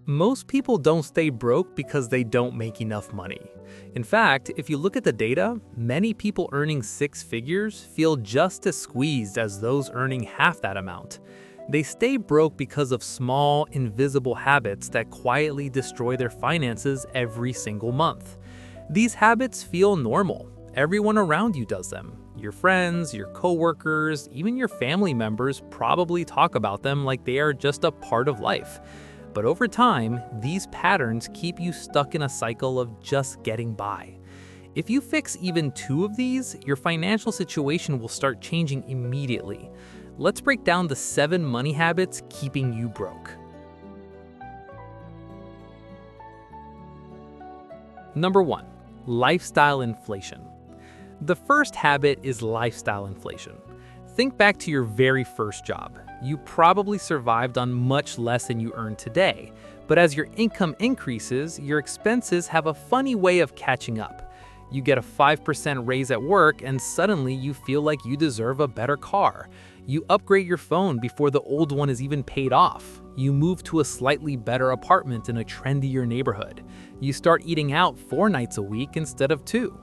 Most people don't stay broke because they don't make enough money. In fact, if you look at the data, many people earning six figures feel just as squeezed as those earning half that amount. They stay broke because of small, invisible habits that quietly destroy their finances every single month. These habits feel normal. Everyone around you does them. Your friends, your coworkers, even your family members probably talk about them like they are just a part of life. But over time, these patterns keep you stuck in a cycle of just getting by. If you fix even two of these, your financial situation will start changing immediately. Let's break down the 7 money habits keeping you broke. Number 1, lifestyle inflation. The first habit is lifestyle inflation. Think back to your very first job. You probably survived on much less than you earn today, but as your income increases, your expenses have a funny way of catching up. You get a 5% raise at work and suddenly you feel like you deserve a better car. You upgrade your phone before the old one is even paid off. You move to a slightly better apartment in a trendier neighborhood. You start eating out 4 nights a week instead of 2.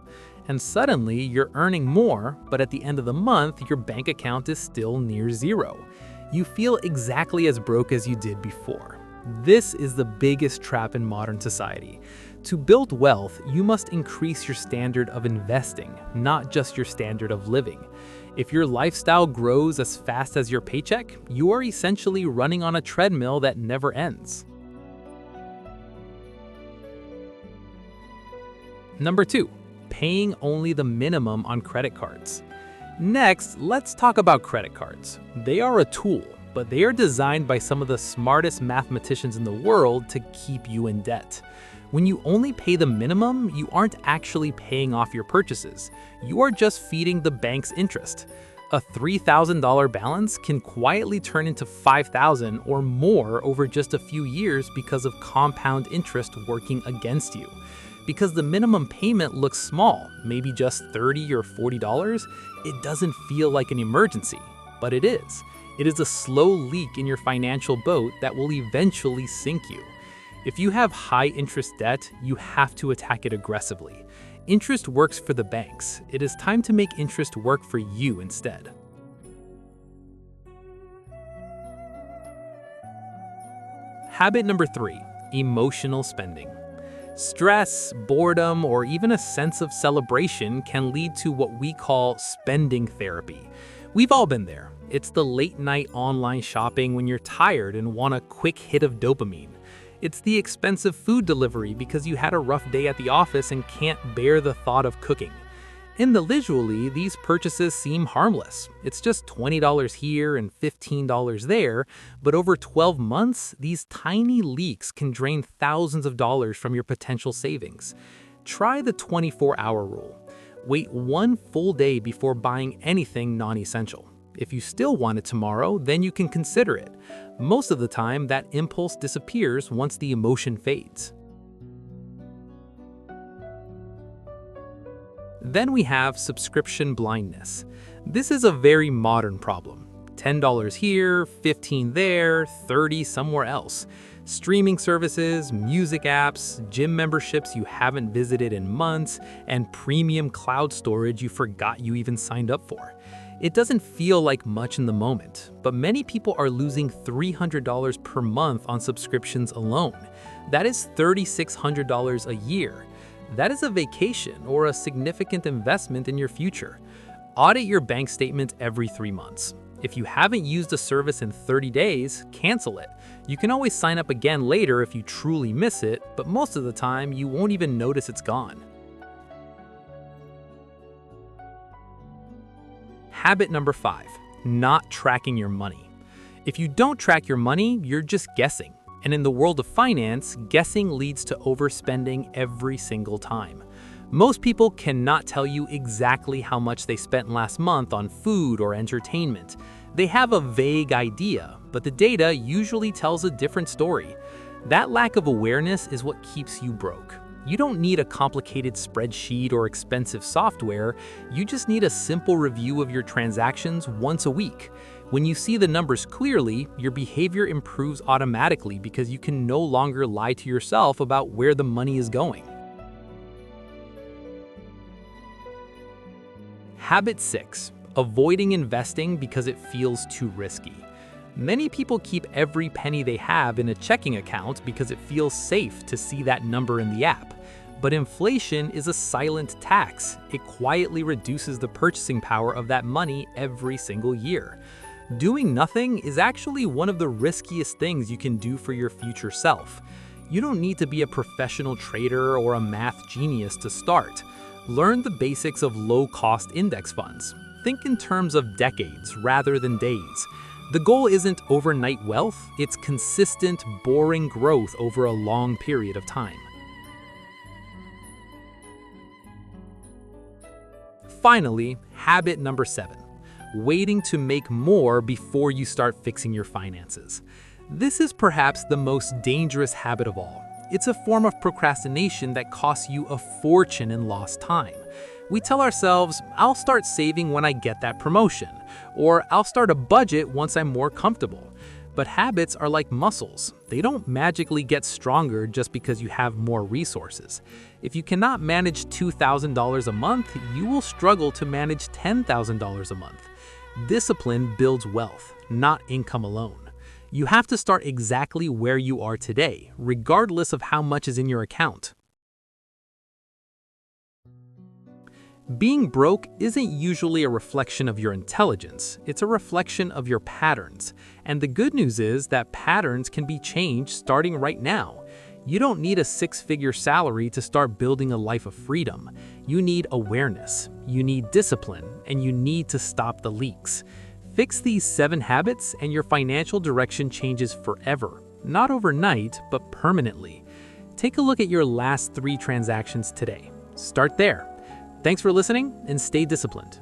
And suddenly you're earning more, but at the end of the month, your bank account is still near zero. You feel exactly as broke as you did before. This is the biggest trap in modern society. To build wealth, you must increase your standard of investing, not just your standard of living. If your lifestyle grows as fast as your paycheck, you are essentially running on a treadmill that never ends. Number 2, paying only the minimum on credit cards. Next, let's talk about credit cards. They are a tool, but they are designed by some of the smartest mathematicians in the world to keep you in debt. When you only pay the minimum, you aren't actually paying off your purchases. You are just feeding the bank's interest. A $3,000 balance can quietly turn into $5,000 or more over just a few years because of compound interest working against you. Because the minimum payment looks small, maybe just $30 or $40, it doesn't feel like an emergency, but it is. It is a slow leak in your financial boat that will eventually sink you. If you have high interest debt, you have to attack it aggressively. Interest works for the banks. It is time to make interest work for you instead. Habit number 3, emotional spending. Stress, boredom, or even a sense of celebration can lead to what we call spending therapy. We've all been there. It's the late-night online shopping when you're tired and want a quick hit of dopamine. It's the expensive food delivery because you had a rough day at the office and can't bear the thought of cooking. Individually, these purchases seem harmless. It's just $20 here and $15 there, but over 12 months, these tiny leaks can drain thousands of dollars from your potential savings. Try the 24-hour rule. Wait 1 full day before buying anything non-essential. If you still want it tomorrow, then you can consider it. Most of the time, that impulse disappears once the emotion fades. Then we have subscription blindness. This is a very modern problem. $10 here, $15 there, $30 somewhere else. Streaming services, music apps, gym memberships you haven't visited in months, and premium cloud storage you forgot you even signed up for. It doesn't feel like much in the moment, but many people are losing $300 per month on subscriptions alone. That is $3,600 a year. That is a vacation or a significant investment in your future. Audit your bank statement every 3 months. If you haven't used a service in 30 days, cancel it. You can always sign up again later if you truly miss it, but most of the time you won't even notice it's gone. Habit number 5, not tracking your money. If you don't track your money, you're just guessing. And in the world of finance, guessing leads to overspending every single time. Most people cannot tell you exactly how much they spent last month on food or entertainment. They have a vague idea, but the data usually tells a different story. That lack of awareness is what keeps you broke. You don't need a complicated spreadsheet or expensive software. You just need a simple review of your transactions once a week. When you see the numbers clearly, your behavior improves automatically because you can no longer lie to yourself about where the money is going. Habit 6. Avoiding investing because it feels too risky. Many people keep every penny they have in a checking account because it feels safe to see that number in the app. But inflation is a silent tax. It quietly reduces the purchasing power of that money every single year. Doing nothing is actually one of the riskiest things you can do for your future self. You don't need to be a professional trader or a math genius to start. Learn the basics of low-cost index funds. Think in terms of decades rather than days. The goal isn't overnight wealth, it's consistent, boring growth over a long period of time. Finally, habit number 7. Waiting to make more before you start fixing your finances. This is perhaps the most dangerous habit of all. It's a form of procrastination that costs you a fortune in lost time. We tell ourselves, I'll start saving when I get that promotion, or I'll start a budget once I'm more comfortable. But habits are like muscles. They don't magically get stronger just because you have more resources. If you cannot manage $2,000 a month, you will struggle to manage $10,000 a month. Discipline builds wealth, not income alone. You have to start exactly where you are today, regardless of how much is in your account. Being broke isn't usually a reflection of your intelligence, it's a reflection of your patterns. And the good news is that patterns can be changed starting right now. You don't need a six-figure salary to start building a life of freedom. You need awareness, you need discipline, and you need to stop the leaks. Fix these 7 habits and your financial direction changes forever. Not overnight, but permanently. Take a look at your last 3 transactions today. Start there. Thanks for listening and stay disciplined.